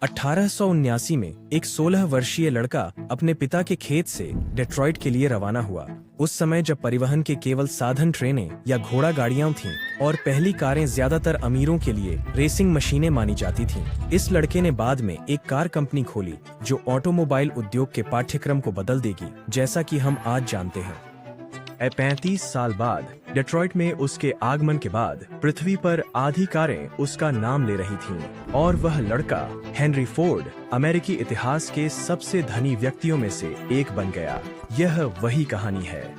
1879 में एक 16 वर्षीय लड़का अपने पिता के खेत से डेट्रॉइट के लिए रवाना हुआ। उस समय जब परिवहन के केवल साधन ट्रेनें या घोड़ा गाड़ियां थीं और पहली कारें ज्यादातर अमीरों के लिए रेसिंग मशीनें मानी जाती थीं। इस लड़के ने बाद में एक कार कंपनी खोली जो ऑटोमोबाइल उद्योग के पाठ्यक्रम को बदल देगी, जैसा कि हम आज जानते हैं। 35 साल बाद डेट्रॉइट में उसके आगमन के बाद पृथ्वी पर आधी कारें उसका नाम ले रही थीं और वह लड़का हेनरी फोर्ड अमेरिकी इतिहास के सबसे धनी व्यक्तियों में से एक बन गया। यह वही कहानी है।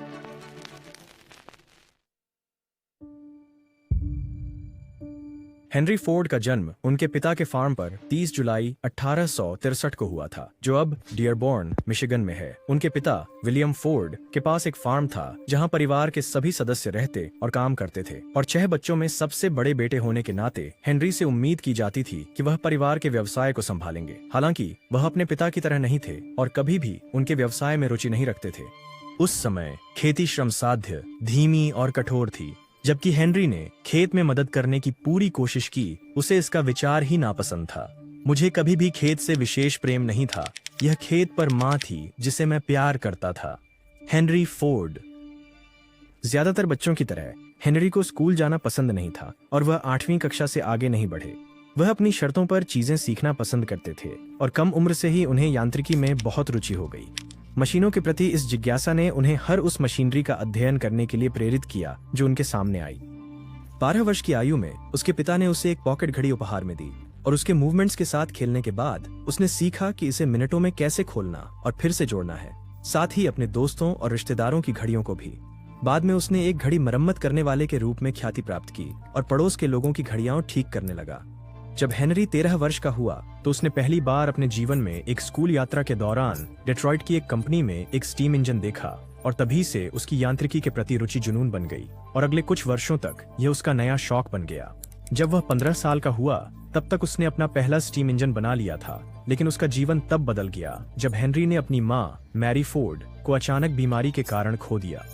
हेनरी फोर्ड का जन्म उनके पिता के फार्म पर 30 जुलाई 1863 को हुआ था, जो अब डियरबोर्न, मिशिगन में है। उनके पिता विलियम फोर्ड के पास एक फार्म था जहां परिवार के सभी सदस्य रहते और काम करते थे, और 6 बच्चों में सबसे बड़े बेटे होने के नाते हेनरी से उम्मीद की जाती थी कि वह परिवार के व्यवसाय को संभालेंगे। हालांकि वह अपने पिता की तरह नहीं थे और कभी भी उनके व्यवसाय में रुचि नहीं रखते थे। उस समय खेती श्रम साध्य, धीमी और कठोर थी। जबकि हेनरी ने खेत में मदद करने की पूरी कोशिश की, उसे इसका विचार ही नापसंद था। मुझे कभी भी खेत से विशेष प्रेम नहीं था। यह खेत पर माँ थी जिसे मैं प्यार करता था। Henry Ford. ज्यादातर बच्चों की तरह हेनरी को स्कूल जाना पसंद नहीं था और वह 8वीं कक्षा से आगे नहीं बढ़े। वह अपनी शर्तों पर चीजें सीखना पसंद करते थे और कम उम्र से ही उन्हें यांत्रिकी में बहुत रुचि हो गई। मशीनों के प्रति इस जिज्ञासा ने उन्हें हर उस मशीनरी का अध्ययन करने के लिए प्रेरित किया जो उनके सामने आई। 12 वर्ष की आयु में उसके पिता ने उसे एक पॉकेट घड़ी उपहार में दी और उसके मूवमेंट्स के साथ खेलने के बाद उसने सीखा कि इसे मिनटों में कैसे खोलना और फिर से जोड़ना है, साथ ही अपने दोस्तों और रिश्तेदारों की घड़ियों को भी। बाद में उसने एक घड़ी मरम्मत करने वाले के रूप में ख्याति प्राप्त की और पड़ोस के लोगों की घड़ियां ठीक करने लगा। जब हेनरी 13 वर्ष का हुआ तो उसने पहली बार अपने जीवन में एक स्कूल यात्रा के दौरान डेट्रॉइट की एक कंपनी में एक स्टीम इंजन देखा और तभी से उसकी यांत्रिकी के प्रति रुचि जुनून बन गई और अगले कुछ वर्षों तक यह उसका नया शौक बन गया। जब वह 15 साल का हुआ तब तक उसने अपना पहला स्टीम इंजन बना लिया था, लेकिन उसका जीवन तब बदल गया जब हेनरी ने अपनी माँ मैरी फोर्ड को अचानक बीमारी के कारण खो दिया।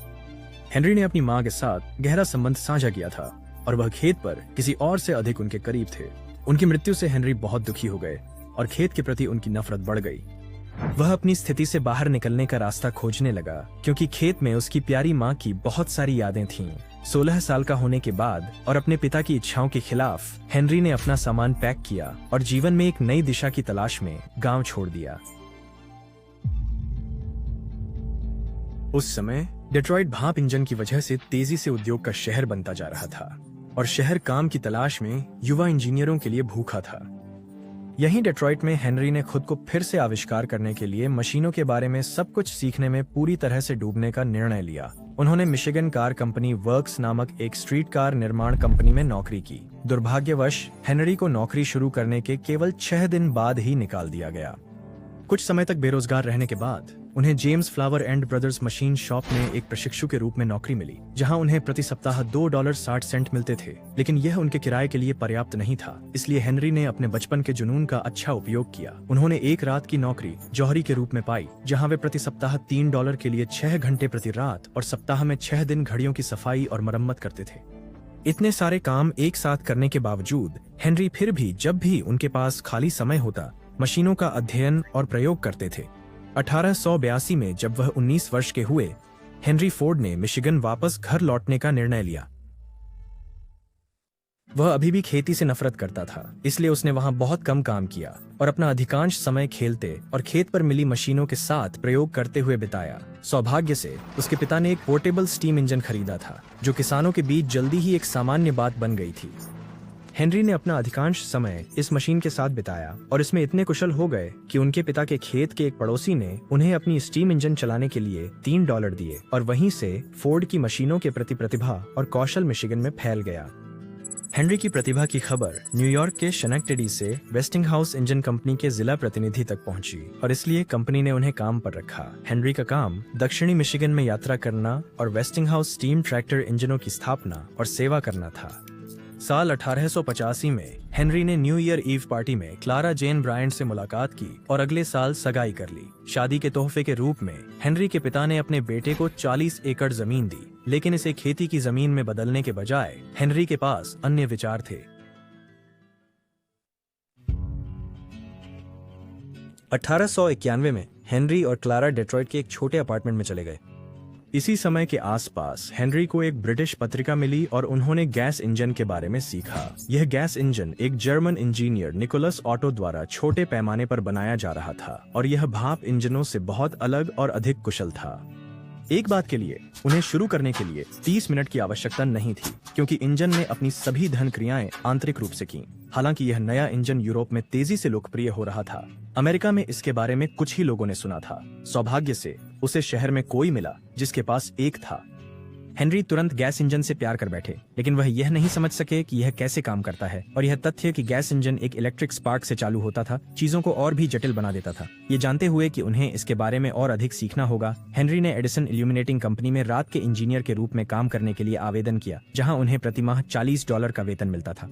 हेनरी ने अपनी माँ के साथ गहरा संबंध साझा किया था और वह खेत पर किसी और से अधिक उनके करीब थे। उनकी मृत्यु से हेनरी बहुत दुखी हो गए और खेत के प्रति उनकी नफरत बढ़ गई। वह अपनी स्थिति से बाहर निकलने का रास्ता खोजने लगा क्योंकि खेत में उसकी प्यारी माँ की बहुत सारी यादें थीं। 16 साल का होने के बाद और अपने पिता की इच्छाओं के खिलाफ हेनरी ने अपना सामान पैक किया और जीवन में एक नई दिशा की तलाश में गांव छोड़ दिया। उस समय डेट्रॉइट भाप इंजन की वजह से तेजी से उद्योग का शहर बनता जा रहा था और शहर काम की तलाश में युवा इंजीनियरों के लिए भूखा था। यहीं डेट्रॉइट में हेनरी ने खुद को फिर से आविष्कार करने के लिए मशीनों के बारे में सब कुछ सीखने में पूरी तरह से डूबने का निर्णय लिया। उन्होंने मिशिगन कार कंपनी वर्क्स नामक एक स्ट्रीट कार निर्माण कंपनी में नौकरी की। दुर्भाग्यवश हेनरी को नौकरी शुरू करने के केवल 6 दिन बाद ही निकाल दिया गया। कुछ समय तक बेरोजगार रहने के बाद उन्हें James flower and brothers machine shop में एक प्रशिक्षु के रूप में नौकरी मिली, जहां उन्हें प्रति सप्ताह $2.60 मिलते थे, लेकिन यह उनके किराए के लिए पर्याप्त नहीं था। इसलिए हेनरी ने अपने बचपन के जुनून का अच्छा उपयोग किया। उन्होंने एक रात की नौकरी जौहरी के रूप में पाई, जहां वे प्रति सप्ताह $3 के लिए 6 घंटे प्रति रात और सप्ताह में 6 दिन घड़ियों की सफाई और मरम्मत करते थे। इतने सारे काम एक साथ करने के बावजूद हेनरी फिर भी जब भी उनके पास खाली समय होता मशीनों का अध्ययन और प्रयोग करते थे। 1882 में जब वह 19 वर्ष के हुए, हेनरी फोर्ड ने मिशिगन वापस घर लौटने का निर्णय लिया। वह अभी भी खेती से नफरत करता था, इसलिए उसने वहां बहुत कम काम किया और अपना अधिकांश समय खेलते और खेत पर मिली मशीनों के साथ प्रयोग करते हुए बिताया। सौभाग्य से उसके पिता ने एक पोर्टेबल स्टीम इंजन खरीदा था, जो किसानों के बीच जल्दी ही एक सामान्य बात बन गई थी। हेनरी ने अपना अधिकांश समय इस मशीन के साथ बिताया और इसमें इतने कुशल हो गए कि उनके पिता के खेत के एक पड़ोसी ने उन्हें अपनी स्टीम इंजन चलाने के लिए $3 दिए और वहीं से फोर्ड की मशीनों के प्रति प्रतिभा और कौशल मिशिगन में फैल गया। हेनरी की प्रतिभा की खबर न्यूयॉर्क के शेनेक्टडी से वेस्टिंगहाउस इंजन कंपनी के जिला प्रतिनिधि तक पहुंची और इसलिए कंपनी ने उन्हें काम पर रखा। हेनरी का काम दक्षिणी मिशिगन में यात्रा करना और वेस्टिंगहाउस स्टीम ट्रैक्टर इंजनों की स्थापना और सेवा करना था। साल 1885 में हेनरी ने न्यू ईयर ईव पार्टी में क्लारा जेन ब्रायंट से मुलाकात की और अगले साल सगाई कर ली। शादी के तोहफे के रूप में हेनरी के पिता ने अपने बेटे को 40 एकड़ जमीन दी, लेकिन इसे खेती की जमीन में बदलने के बजाय हेनरी के पास अन्य विचार थे। 1891 में हेनरी और क्लारा डेट्रॉइट के एक छोटे अपार्टमेंट में चले गए। इसी समय के आसपास हेनरी को एक ब्रिटिश पत्रिका मिली और उन्होंने गैस इंजन के बारे में सीखा। यह गैस इंजन एक जर्मन इंजीनियर निकोलस ऑटो द्वारा छोटे पैमाने पर बनाया जा रहा था और यह भाप इंजनों से बहुत अलग और अधिक कुशल था। एक बात के लिए उन्हें शुरू करने के लिए 30 मिनट की आवश्यकता नहीं थी, क्योंकि इंजन ने अपनी सभी दहन क्रियाएं आंतरिक रूप से की। हालांकि यह नया इंजन यूरोप में तेजी से लोकप्रिय हो रहा था। अमेरिका में इसके बारे में कुछ ही लोगों ने सुना था। सौभाग्य से उसे शहर में कोई मिला जिसके पास एक था। हेनरी तुरंत गैस इंजन से प्यार कर बैठे, लेकिन वह यह नहीं समझ सके कि यह कैसे काम करता है, और यह तथ्य कि गैस इंजन एक इलेक्ट्रिक स्पार्क से चालू होता था चीजों को और भी जटिल बना देता था। ये जानते हुए कि उन्हें इसके बारे में और अधिक सीखना होगा, हेनरी ने एडिसन इल्यूमिनेटिंग कंपनी में रात के इंजीनियर के रूप में काम करने के लिए आवेदन किया, जहां उन्हें प्रतिमाह $40 का वेतन मिलता था।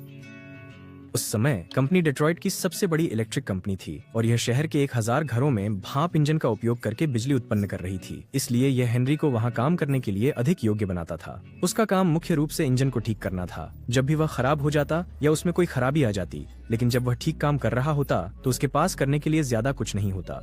उस समय कंपनी डेट्रॉइट की सबसे बड़ी इलेक्ट्रिक कंपनी थी और यह शहर के 1000 घरों में भाप इंजन का उपयोग करके बिजली उत्पन्न कर रही थी। इसलिए यह हेनरी को वहां काम करने के लिए अधिक योग्य बनाता था। उसका काम मुख्य रूप से इंजन को ठीक करना था। जब भी वह खराब हो जाता या उसमें कोई खराबी आ जाती, लेकिन जब वह ठीक काम कर रहा होता तो उसके पास करने के लिए ज्यादा कुछ नहीं होता।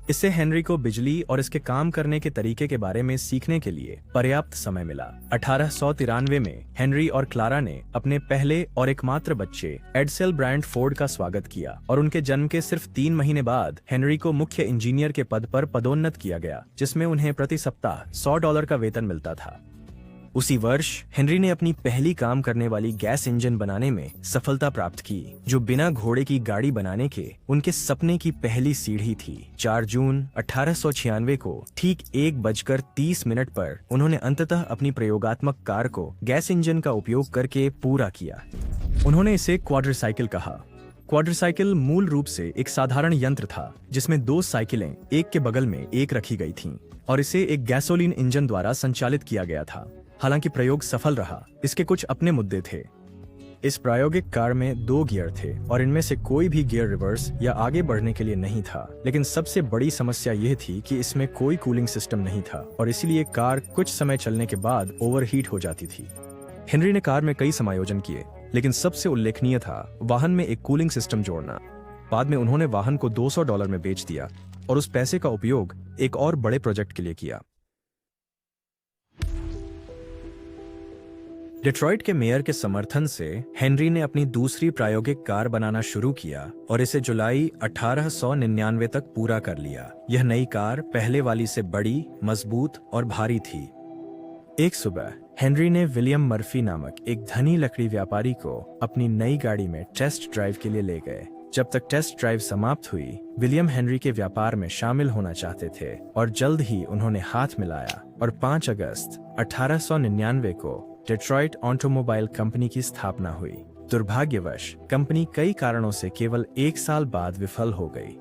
इससे हेनरी को बिजली और इसके काम करने के तरीके के बारे में सीखने के लिए पर्याप्त समय मिला। 1893 में हेनरी और क्लारा ने अपने पहले और एकमात्र बच्चे एडसेल ब्रांड फोर्ड का स्वागत किया और उनके जन्म के सिर्फ 3 महीने बाद हेनरी को मुख्य इंजीनियर के पद पर पदोन्नत किया गया, जिसमें उन्हें प्रति सप्ताह $100 का वेतन मिलता था। उसी वर्ष हेनरी ने अपनी पहली काम करने वाली गैस इंजन बनाने में सफलता प्राप्त की, जो बिना घोड़े की गाड़ी बनाने के उनके सपने की पहली सीढ़ी थी। 4 जून 1896 को ठीक 1:30 पर उन्होंने अंततः अपनी प्रयोगात्मक कार को गैस इंजन का उपयोग करके पूरा किया। उन्होंने इसे क्वाड्रिसाइकिल कहा। क्वाड्रिसाइकिल मूल रूप से एक साधारण यंत्र था जिसमें 2 साइकिलें एक के बगल में एक रखी गई थीं और इसे एक गैसोलीन इंजन द्वारा संचालित किया गया था। हालांकि प्रयोग सफल रहा, इसके कुछ अपने मुद्दे थे। इस प्रायोगिक कार में 2 गियर थे और इनमें से कोई भी गियर रिवर्स या आगे बढ़ने के लिए नहीं था। लेकिन सबसे बड़ी समस्या यह थी कि इसमें कोई कूलिंग सिस्टम नहीं था और इसलिए कार कुछ समय चलने के बाद ओवरहीट हो जाती थी। हेनरी ने कार में कई समायोजन किए, लेकिन सबसे उल्लेखनीय था वाहन में एक कूलिंग सिस्टम जोड़ना। बाद में उन्होंने वाहन को $200 में बेच दिया और उस पैसे का उपयोग एक और बड़े प्रोजेक्ट के लिए किया। डेट्रॉइट के मेयर के समर्थन से हेनरी ने अपनी दूसरी प्रायोगिक कार बनाना शुरू किया और इसे जुलाई 1899 तक पूरा कर लिया। यह नई कार पहले वाली से बड़ी, मजबूत और भारी थी। एक सुबह हेनरी ने विलियम मर्फी नामक एक धनी लकड़ी व्यापारी को अपनी नई गाड़ी में टेस्ट ड्राइव के लिए ले गए। जब तक टेस्ट ड्राइव समाप्त हुई, विलियम हेनरी के व्यापार में शामिल होना चाहते थे और जल्द ही उन्होंने हाथ मिलाया और 5 अगस्त 1899 को डेट्रॉइट ऑटोमोबाइल कंपनी की स्थापना हुई। दुर्भाग्यवश कंपनी कई कारणों से केवल 1 साल बाद विफल हो गई।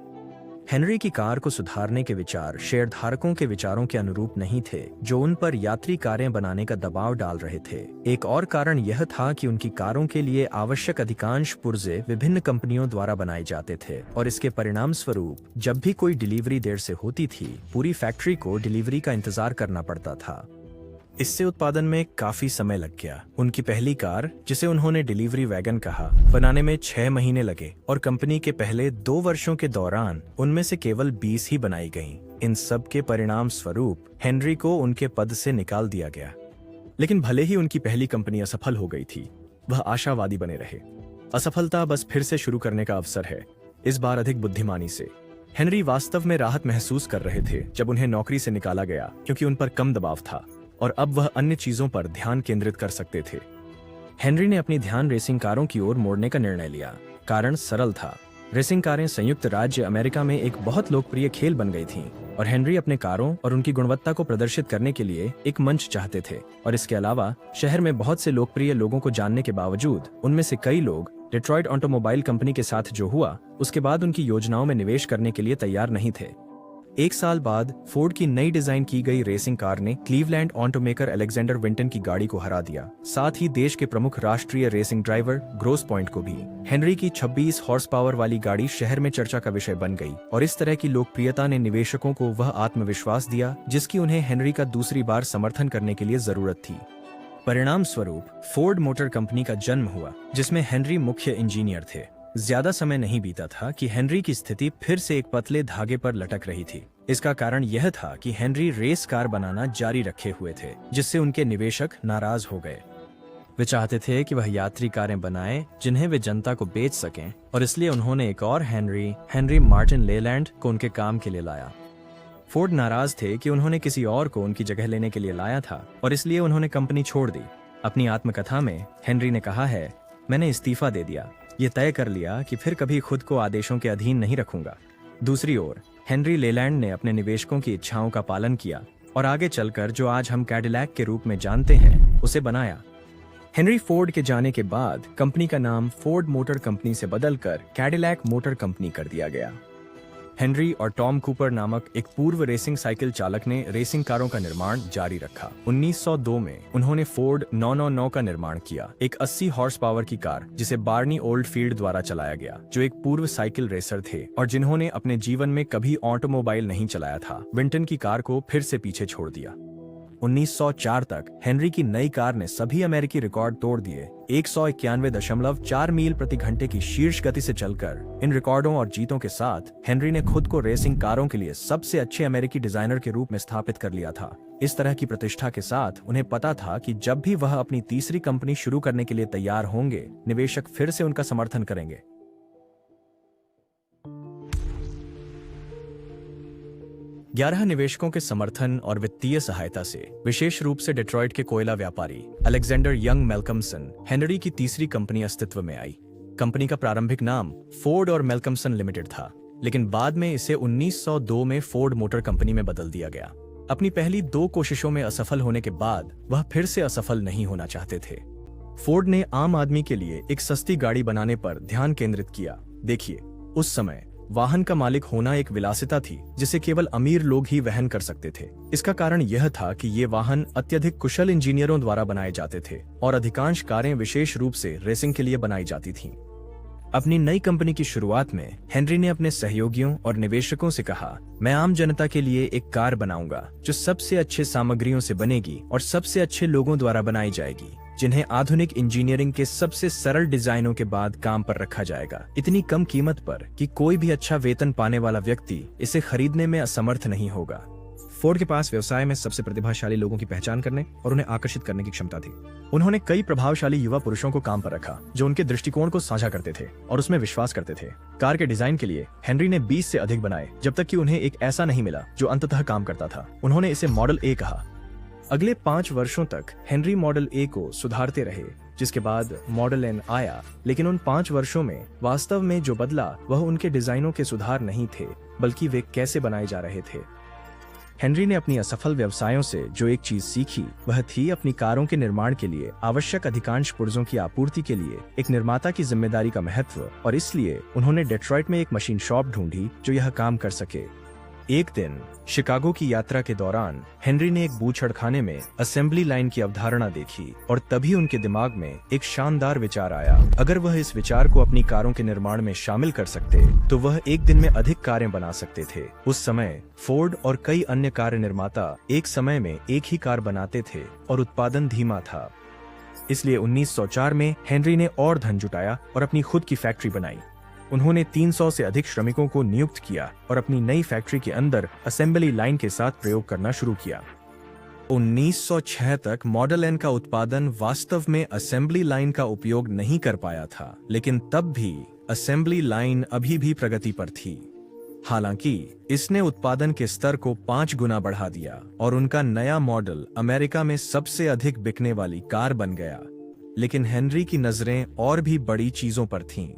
हेनरी की कार को सुधारने के विचार शेयरधारकों के विचारों के अनुरूप नहीं थे, जो उन पर यात्री कारें बनाने का दबाव डाल रहे थे। एक और कारण यह था कि उनकी कारों के लिए आवश्यक अधिकांश पुर्जे विभिन्न कंपनियों द्वारा बनाए जाते थे और इसके परिणाम स्वरूप जब भी कोई डिलीवरी देर से होती थी, पूरी फैक्ट्री को डिलीवरी का इंतजार करना पड़ता था। इससे उत्पादन में काफी समय लग गया। उनकी पहली कार, जिसे उन्होंने डिलीवरी वैगन कहा, बनाने में 6 महीने लगे और कंपनी के पहले 2 वर्षों के दौरान उनमें से केवल 20 ही बनाई गईं। इन सब के परिणाम स्वरूप हेनरी को उनके पद से निकाल दिया गया। लेकिन भले ही उनकी पहली कंपनी असफल हो गई थी, वह आशावादी बने रहे। असफलता बस फिर से शुरू करने का अवसर है, इस बार अधिक बुद्धिमानी से। हेनरी वास्तव में राहत महसूस कर रहे थे जब उन्हें नौकरी से निकाला गया, क्योंकि उन पर कम दबाव था और अब वह अन्य चीजों पर ध्यान केंद्रित कर सकते थे। हेनरी ने अपनी ध्यान रेसिंग कारों की ओर मोड़ने का निर्णय लिया। कारण सरल था। रेसिंग कारें संयुक्त राज्य अमेरिका में एक बहुत लोकप्रिय खेल बन गई थीं और हेनरी अपने कारों और उनकी गुणवत्ता को प्रदर्शित करने के लिए एक मंच चाहते थे। और इसके अलावा शहर में बहुत से लोकप्रिय लोगों को जानने के बावजूद उनमें से कई लोग डेट्रॉइट ऑटोमोबाइल कंपनी के साथ जो हुआ, उसके बाद उनकी योजनाओं में निवेश करने के लिए तैयार नहीं थे। 1 साल बाद फोर्ड की नई डिजाइन की गई रेसिंग कार ने क्लीवलैंड ऑटोमेकर अलेक्जेंडर विंटन की गाड़ी को हरा दिया, साथ ही देश के प्रमुख राष्ट्रीय रेसिंग ड्राइवर ग्रोस पॉइंट को भी। हेनरी की 26 हॉर्स पावर वाली गाड़ी शहर में चर्चा का विषय बन गई और इस तरह की लोकप्रियता ने निवेशकों को वह आत्मविश्वास दिया जिसकी उन्हें हेनरी का दूसरी बार समर्थन करने के लिए जरूरत थी। परिणाम स्वरूप फोर्ड मोटर कंपनी का जन्म हुआ, जिसमें हेनरी मुख्य इंजीनियर थे। ज्यादा समय नहीं बीता था कि हेनरी की स्थिति फिर से एक पतले धागे पर लटक रही थी। इसका कारण यह था कि हेनरी रेस कार बनाना जारी रखे हुए थे, जिससे उनके निवेशक नाराज हो गए। वे चाहते थे कि वह यात्री कारें बनाएं जिन्हें वे जनता को बेच सकें, और इसलिए उन्होंने एक और हेनरी मार्टिन लेलैंड को उनके काम के लिए लाया। फोर्ड नाराज थे कि उन्होंने किसी और को उनकी जगह लेने के लिए लाया था, और इसलिए उन्होंने कंपनी छोड़ दी। अपनी आत्मकथा में हेनरी ने कहा है, मैंने इस्तीफा दे दिया, ये तय कर लिया कि फिर कभी खुद को आदेशों के अधीन नहीं रखूंगा। दूसरी ओर हेनरी लेलैंड ने अपने निवेशकों की इच्छाओं का पालन किया और आगे चलकर जो आज हम कैडिलैक के रूप में जानते हैं उसे बनाया। हेनरी फोर्ड के जाने के बाद कंपनी का नाम फोर्ड मोटर कंपनी से बदलकर कैडिलैक मोटर कंपनी कर दिया गया। हेनरी और टॉम कूपर नामक एक पूर्व रेसिंग साइकिल चालक ने रेसिंग कारों का निर्माण जारी रखा। 1902 में उन्होंने फोर्ड 999 का निर्माण किया, एक 80 हॉर्स पावर की कार जिसे बार्नी ओल्डफील्ड द्वारा चलाया गया, जो एक पूर्व साइकिल रेसर थे और जिन्होंने अपने जीवन में कभी ऑटोमोबाइल नहीं चलाया था। विंटन की कार को फिर से पीछे छोड़ दिया। 1904 तक हेनरी की नई कार ने सभी अमेरिकी रिकॉर्ड तोड़ दिए। 191.4 मील प्रति घंटे की शीर्ष गति से चलकर इन रिकॉर्डों और जीतों के साथ हेनरी ने खुद को रेसिंग कारों के लिए सबसे अच्छे अमेरिकी डिजाइनर के रूप में स्थापित कर लिया था। इस तरह की प्रतिष्ठा के साथ उन्हें पता था कि जब भी वह अपनी तीसरी कंपनी शुरू करने के लिए तैयार होंगे, निवेशक फिर से उनका समर्थन करेंगे। 11 निवेशकों के समर्थन और वित्तीय सहायता से, विशेष रूप से डेट्रॉइट के कोयला व्यापारी अलेक्जेंडर यंग मेलकमसन, हेनरी की तीसरी कंपनी अस्तित्व में आई। कंपनी का प्रारंभिक नाम फोर्ड और मेलकमसन लिमिटेड था, लेकिन बाद में इसे 1902 में फोर्ड मोटर कंपनी में बदल दिया गया। अपनी पहली 2 कोशिशों में असफल होने के बाद वह फिर से असफल नहीं होना चाहते थे। फोर्ड ने आम आदमी के लिए एक सस्ती गाड़ी बनाने पर ध्यान केंद्रित किया। देखिए, उस समय वाहन का मालिक होना एक विलासिता थी जिसे केवल अमीर लोग ही वहन कर सकते थे। इसका कारण यह था कि ये वाहन अत्यधिक कुशल इंजीनियरों द्वारा बनाए जाते थे और अधिकांश कारें विशेष रूप से रेसिंग के लिए बनाई जाती थीं। अपनी नई कंपनी की शुरुआत में हेनरी ने अपने सहयोगियों और निवेशकों से कहा, मैं आम जनता के लिए एक कार बनाऊंगा जो सबसे अच्छे सामग्रियों से बनेगी और सबसे अच्छे लोगों द्वारा बनाई जाएगी, जिन्हें आधुनिक इंजीनियरिंग के सबसे सरल डिजाइनों के बाद काम पर रखा जाएगा, इतनी कम कीमत पर कि कोई भी अच्छा वेतन पाने वाला व्यक्ति इसे खरीदने में असमर्थ नहीं होगा। फोर्ड के पास व्यवसाय में सबसे प्रतिभाशाली लोगों की पहचान करने और उन्हें आकर्षित करने की क्षमता थी। उन्होंने कई प्रभावशाली युवा पुरुषों को काम पर रखा जो उनके दृष्टिकोण को साझा करते थे और उसमें विश्वास करते थे। कार के डिजाइन के लिए हेनरी ने 20 से अधिक बनाए, जब तक कि उन्हें एक ऐसा नहीं मिला जो अंततः काम करता था। उन्होंने इसे मॉडल ए कहा। अगले 5 वर्षों तक हेनरी मॉडल ए को सुधारते रहे, जिसके बाद मॉडल एन आया। लेकिन उन 5 वर्षों में वास्तव में जो बदला वह उनके डिजाइनों के सुधार नहीं थे, बल्कि वे कैसे बनाए जा रहे थे। हेनरी ने अपनी असफल व्यवसायों से जो एक चीज सीखी वह थी अपनी कारों के निर्माण के लिए आवश्यक अधिकांश पुर्जों की आपूर्ति के लिए एक निर्माता की जिम्मेदारी का महत्व, और इसलिए उन्होंने डेट्रॉइट में एक मशीन शॉप ढूंढी जो यह काम कर सके। एक दिन शिकागो की यात्रा के दौरान हेनरी ने एक बूचड़खाने में असेंबली लाइन की अवधारणा देखी और तभी उनके दिमाग में एक शानदार विचार आया। अगर वह इस विचार को अपनी कारों के निर्माण में शामिल कर सकते तो वह एक दिन में अधिक कारें बना सकते थे। उस समय फोर्ड और कई अन्य कार निर्माता एक समय में एक ही कार बनाते थे और उत्पादन धीमा था। इसलिए 1904 में हेनरी ने और धन जुटाया और अपनी खुद की फैक्ट्री बनाई। उन्होंने 300 से अधिक श्रमिकों को नियुक्त किया और अपनी नई फैक्ट्री के अंदर असेंबली लाइन के साथ प्रयोग करना शुरू किया। 1906 तक मॉडल एन का उत्पादन वास्तव में असेंबली लाइन का उपयोग नहीं कर पाया था, लेकिन तब भी असेंबली लाइन अभी भी प्रगति पर थी। हालांकि इसने उत्पादन के स्तर को 5 गुना बढ़ा दिया और उनका नया मॉडल अमेरिका में सबसे अधिक बिकने वाली कार बन गया। लेकिन हेनरी की नजरें और भी बड़ी चीजों पर थीं।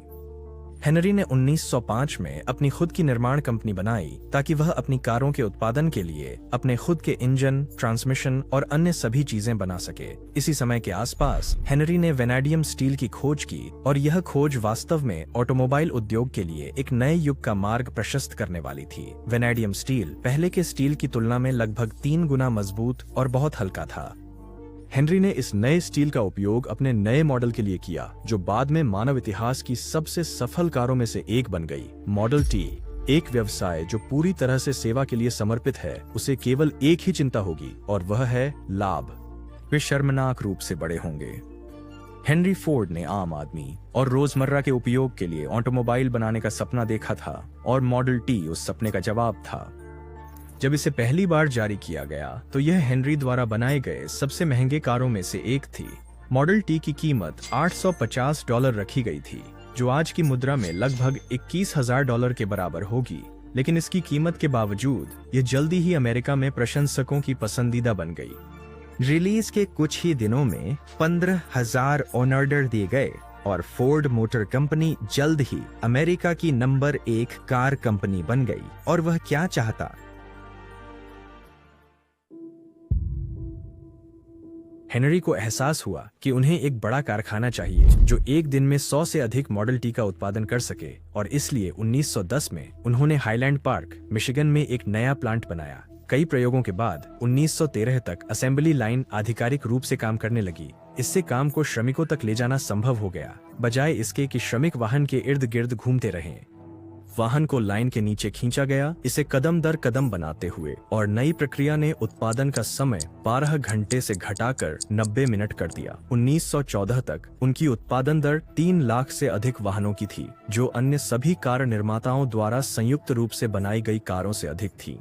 हेनरी ने 1905 में अपनी खुद की निर्माण कंपनी बनाई ताकि वह अपनी कारों के उत्पादन के लिए अपने खुद के इंजन, ट्रांसमिशन और अन्य सभी चीजें बना सके। इसी समय के आसपास हेनरी ने वेनेडियम स्टील की खोज की और यह खोज वास्तव में ऑटोमोबाइल उद्योग के लिए एक नए युग का मार्ग प्रशस्त करने वाली थी। वेनेडियम स्टील पहले के स्टील की तुलना में लगभग 3 गुना मजबूत और बहुत हल्का था। हेनरी ने इस नए स्टील का उपयोग अपने नए मॉडल के लिए किया जो बाद में मानव इतिहास की सबसे सफल कारों में से एक बन गई, मॉडल टी। एक व्यवसाय जो पूरी तरह से सेवा के लिए समर्पित है, उसे केवल एक ही चिंता होगी और वह है लाभ। वे शर्मनाक रूप से बड़े होंगे। हेनरी फोर्ड ने आम आदमी और रोजमर्रा के उपयोग के लिए ऑटोमोबाइल बनाने का सपना देखा था और मॉडल टी उस सपने का जवाब था। जब इसे पहली बार जारी किया गया तो यह हेनरी द्वारा बनाए गए सबसे महंगे कारों में से एक थी। मॉडल टी की कीमत $850 रखी गई थी, जो आज की मुद्रा में लगभग $21,000 के बराबर होगी। लेकिन इसकी कीमत के बावजूद यह जल्दी ही अमेरिका में प्रशंसकों की पसंदीदा बन गई। रिलीज के कुछ ही दिनों में 15,000 ऑर्डर दिए गए और फोर्ड मोटर कंपनी जल्द ही अमेरिका की नंबर 1 कार कंपनी बन गई। और वह क्या चाहता? हेनरी को एहसास हुआ कि उन्हें एक बड़ा कारखाना चाहिए जो एक दिन में 100 से अधिक मॉडल टी का उत्पादन कर सके, और इसलिए 1910 में उन्होंने हाईलैंड पार्क, मिशिगन में एक नया प्लांट बनाया। कई प्रयोगों के बाद 1913 तक असेंबली लाइन आधिकारिक रूप से काम करने लगी। इससे काम को श्रमिकों तक ले जाना संभव हो गया, बजाय इसके कि श्रमिक वाहन के इर्द गिर्द घूमते रहें। वाहन को लाइन के नीचे खींचा गया, इसे कदम दर कदम बनाते हुए, और नई प्रक्रिया ने उत्पादन का समय 12 घंटे से घटाकर 90 मिनट कर दिया। 1914 तक उनकी उत्पादन दर 3 लाख से अधिक वाहनों की थी, जो अन्य सभी कार निर्माताओं द्वारा संयुक्त रूप से बनाई गई कारों से अधिक थी।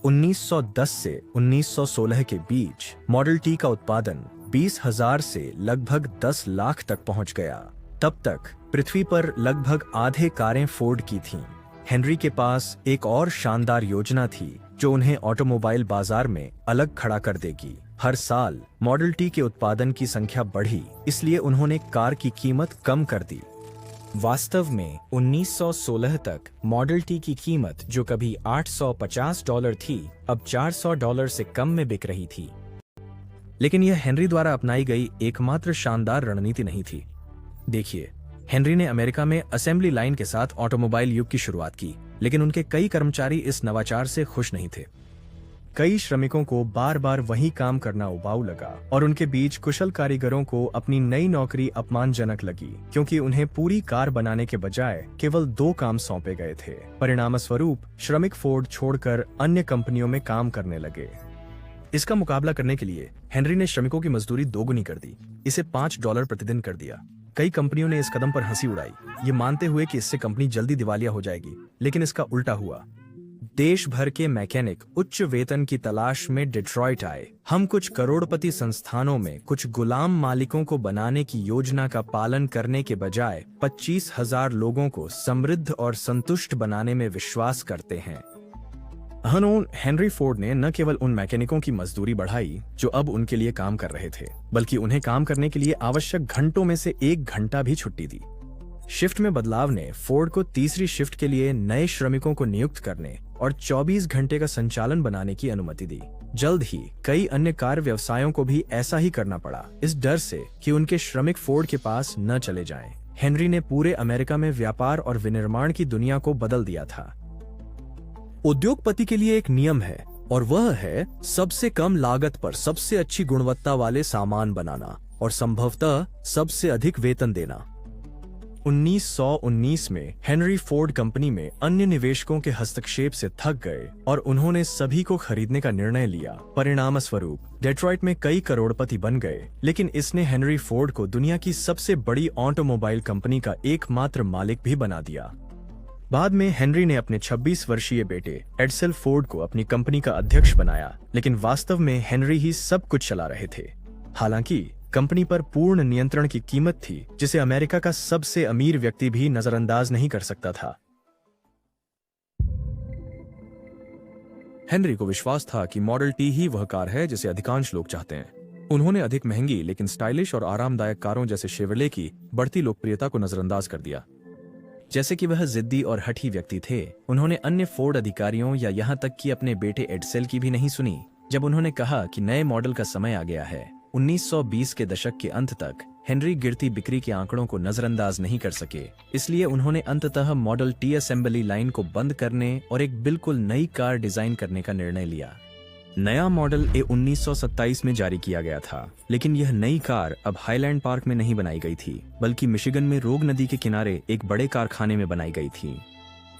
1910 से 1916 के बीच मॉडल टी का उत्पादन 20,000 से लगभग 10 लाख तक पहुंच गया। तब तक पृथ्वी पर लगभग आधे कारें फोर्ड की थीं। हेनरी के पास एक और शानदार योजना थी जो उन्हें ऑटोमोबाइल बाजार में अलग खड़ा कर देगी। हर साल मॉडल टी के उत्पादन की संख्या बढ़ी, इसलिए उन्होंने कार की कीमत कम कर दी। वास्तव में 1916 तक मॉडल टी की कीमत, जो कभी $850 थी, अब $400 से कम में बिक रही थी। लेकिन यह हेनरी द्वारा अपनाई गई एकमात्र शानदार रणनीति नहीं थी। देखिए, हेनरी ने अमेरिका में असेंबली लाइन के साथ ऑटोमोबाइल युग की शुरुआत की, लेकिन उनके कई कर्मचारी इस नवाचार से खुश नहीं थे। कई श्रमिकों को बार बार वही काम करना उबाऊ लगा, और उनके बीच कुशल कारीगरों को अपनी नई नौकरी अपमानजनक लगी, क्योंकि उन्हें पूरी कार बनाने के बजाय केवल 2 काम सौंपे गए थे। परिणामस्वरूप श्रमिक फोर्ड छोड़कर अन्य कंपनियों में काम करने लगे। इसका मुकाबला करने के लिए हेनरी ने श्रमिकों की मजदूरी दोगुनी कर दी, इसे $5 प्रतिदिन कर दिया। कई कंपनियों ने इस कदम पर हंसी उड़ाई, ये मानते हुए कि इससे कंपनी जल्दी दिवालिया हो जाएगी, लेकिन इसका उल्टा हुआ। देश भर के मैकेनिक उच्च वेतन की तलाश में डिट्रॉइट आए। हम कुछ करोड़पति संस्थानों में कुछ गुलाम मालिकों को बनाने की योजना का पालन करने के बजाय 25,000 लोगों को समृद्ध और संतुष्ट बनाने में विश्वास करते हैं। हेनरी फोर्ड ने न केवल उन मैकेनिकों की मजदूरी बढ़ाई जो अब उनके लिए काम कर रहे थे, बल्कि उन्हें काम करने के लिए आवश्यक घंटों में से 1 घंटा भी छुट्टी दी। शिफ्ट में बदलाव ने फोर्ड को तीसरी शिफ्ट के लिए नए श्रमिकों को नियुक्त करने और 24 घंटे का संचालन बनाने की अनुमति दी। जल्द ही कई अन्य कार व्यवसायों को भी ऐसा ही करना पड़ा, इस डर से कि उनके श्रमिक फोर्ड के पास न चले जाएं। हेनरी ने पूरे अमेरिका में व्यापार और विनिर्माण की दुनिया को बदल दिया था। उद्योगपति के लिए एक नियम है, और वह है सबसे कम लागत पर सबसे अच्छी गुणवत्ता वाले सामान बनाना और संभवतः सबसे अधिक वेतन देना। 1919 में हेनरी फोर्ड कंपनी में अन्य निवेशकों के हस्तक्षेप से थक गए और उन्होंने सभी को खरीदने का निर्णय लिया। परिणामस्वरूप डेट्रॉइट में कई करोड़पति बन गए, लेकिन इसने हेनरी फोर्ड को दुनिया की सबसे बड़ी ऑटोमोबाइल कंपनी का एकमात्र मालिक भी बना दिया। बाद में हेनरी ने अपने 26 वर्षीय बेटे एडसेल फोर्ड को अपनी कंपनी का अध्यक्ष बनाया, लेकिन वास्तव में हेनरी ही सब कुछ चला रहे थे। हालांकि कंपनी पर पूर्ण नियंत्रण की कीमत थी जिसे अमेरिका का सबसे अमीर व्यक्ति भी नजरअंदाज नहीं कर सकता था। हेनरी को विश्वास था कि मॉडल टी ही वह कार है जिसे अधिकांश लोग चाहते हैं। उन्होंने अधिक महंगी लेकिन स्टाइलिश और आरामदायक कारों जैसे शेवरले की बढ़ती लोकप्रियता को नजरअंदाज कर दिया। जैसे कि वह जिद्दी और हठी व्यक्ति थे, उन्होंने अन्य फोर्ड अधिकारियों या यहाँ तक कि अपने बेटे एडसेल की भी नहीं सुनी। जब उन्होंने कहा कि नए मॉडल का समय आ गया है, 1920 के दशक के अंत तक हेनरी गिरती बिक्री के आंकड़ों को नजरअंदाज नहीं कर सके। इसलिए उन्होंने अंततः मॉडल टी असेंबली लाइन को बंद करने और एक बिल्कुल नई कार डिजाइन करने का निर्णय लिया। नया मॉडल 1927 में जारी किया गया था, लेकिन यह नई कार अब हाईलैंड पार्क में नहीं बनाई गई थी, बल्कि मिशिगन में रोग नदी के किनारे एक बड़े कारखाने में बनाई गई थी।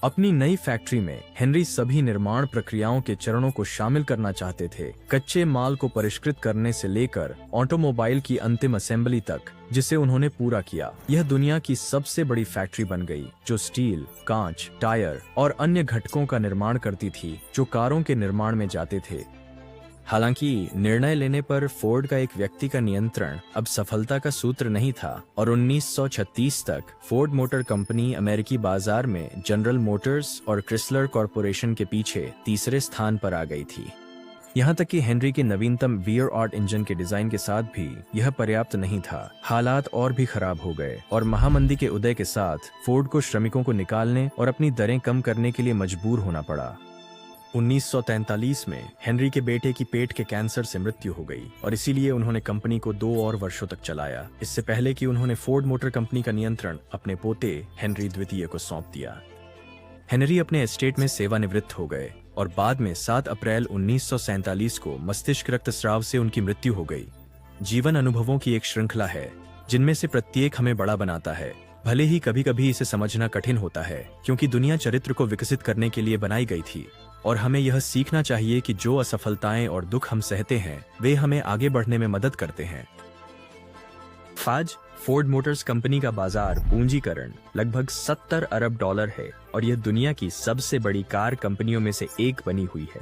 अपनी नई फैक्ट्री में हेनरी सभी निर्माण प्रक्रियाओं के चरणों को शामिल करना चाहते थे, कच्चे माल को परिष्कृत करने से लेकर ऑटोमोबाइल की अंतिम असेंबली तक, जिसे उन्होंने पूरा किया। यह दुनिया की सबसे बड़ी फैक्ट्री बन गई, जो स्टील, कांच, टायर और अन्य घटकों का निर्माण करती थी, जो कारों के निर्माण में जाते थे। हालांकि निर्णय लेने पर फोर्ड का एक व्यक्ति का नियंत्रण अब सफलता का सूत्र नहीं था और 1936 तक फोर्ड मोटर कंपनी अमेरिकी बाजार में जनरल मोटर्स और क्रिसलर कॉरपोरेशन के पीछे तीसरे स्थान पर आ गई थी। यहाँ तक कि हेनरी के नवीनतम वियर ऑट इंजन के डिजाइन के साथ भी यह पर्याप्त नहीं था। हालात और भी खराब हो गए और महामंदी के उदय के साथ फोर्ड को श्रमिकों को निकालने और अपनी दरें कम करने के लिए मजबूर होना पड़ा। 1943 में हेनरी के बेटे की पेट के कैंसर से मृत्यु हो गई और इसीलिए उन्होंने कंपनी को 2 और वर्षों तक चलाया, इससे पहले कि उन्होंने फोर्ड मोटर कंपनी का नियंत्रण अपने पोते हेनरी द्वितीय को सौंप दिया। हेनरी अपने एस्टेट में सेवानिवृत्त हो गए और बाद में 7 अप्रैल 1947 को मस्तिष्क रक्तस्राव से उनकी मृत्यु हो गई। जीवन अनुभवों की एक श्रृंखला है जिनमें से प्रत्येक हमें बड़ा बनाता है, भले ही कभी कभी इसे समझना कठिन होता है, क्योंकि दुनिया चरित्र को विकसित करने के लिए बनाई गई थी और हमें यह सीखना चाहिए कि जो असफलताएं और दुख हम सहते हैं वे हमें आगे बढ़ने में मदद करते हैं। आज फोर्ड मोटर्स कंपनी का बाजार पूंजीकरण लगभग $70 अरब है और यह दुनिया की सबसे बड़ी कार कंपनियों में से एक बनी हुई है।